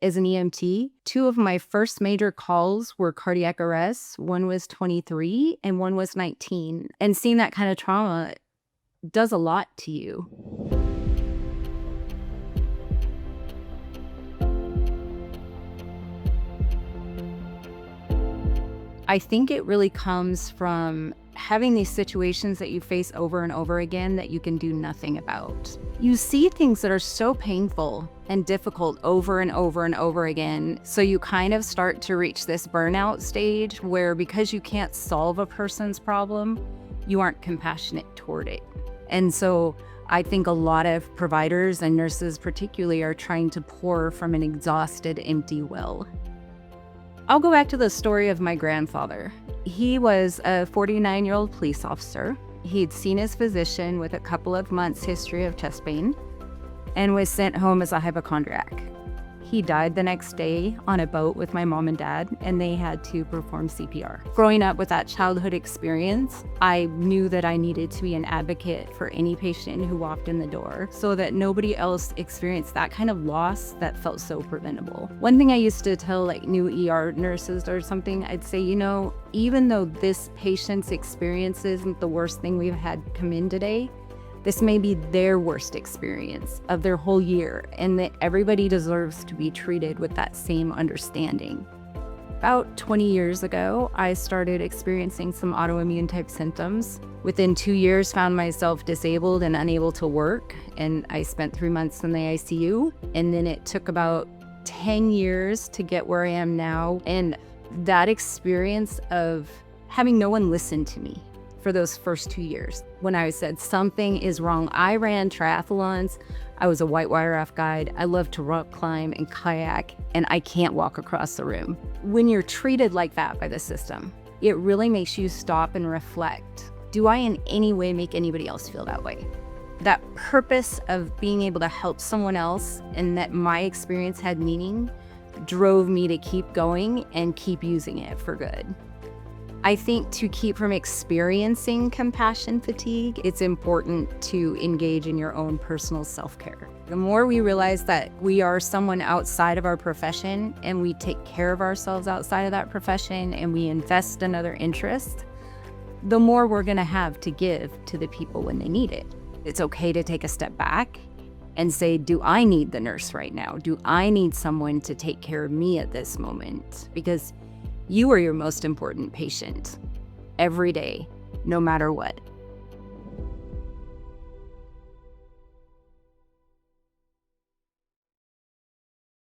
As an EMT, two of my first major calls were cardiac arrests. One was 23 and one was 19. And seeing that kind of trauma does a lot to you. I think it really comes from having these situations that you face over and over again that you can do nothing about. You see things that are so painful and difficult over and over and over again. So you kind of start to reach this burnout stage where, because you can't solve a person's problem, you aren't compassionate toward it. And so I think a lot of providers and nurses particularly are trying to pour from an exhausted, empty well. I'll go back to the story of my grandfather. He was a 49-year-old police officer. He'd seen his physician with a couple of months' history of chest pain and was sent home as a hypochondriac. He died the next day on a boat with my mom and dad, and they had to perform CPR. Growing up with that childhood experience, I knew that I needed to be an advocate for any patient who walked in the door so that nobody else experienced that kind of loss that felt so preventable. One thing I used to tell new ER nurses or something, I'd say, even though this patient's experience isn't the worst thing we've had come in today, this may be their worst experience of their whole year, and that everybody deserves to be treated with that same understanding. About 20 years ago, I started experiencing some autoimmune type symptoms. Within 2 years, found myself disabled and unable to work, and I spent 3 months in the ICU. And then it took about 10 years to get where I am now. And that experience of having no one listen to me for those first 2 years, when I said something is wrong. I ran triathlons. I was a whitewater raft guide. I love to rock climb and kayak, and I can't walk across the room. When you're treated like that by the system, it really makes you stop and reflect. Do I in any way make anybody else feel that way? That purpose of being able to help someone else and that my experience had meaning drove me to keep going and keep using it for good. I think to keep from experiencing compassion fatigue, it's important to engage in your own personal self-care. The more we realize that we are someone outside of our profession and we take care of ourselves outside of that profession and we invest in other interests, the more we're going to have to give to the people when they need it. It's okay to take a step back and say, do I need the nurse right now? Do I need someone to take care of me at this moment? Because you are your most important patient every day, no matter what.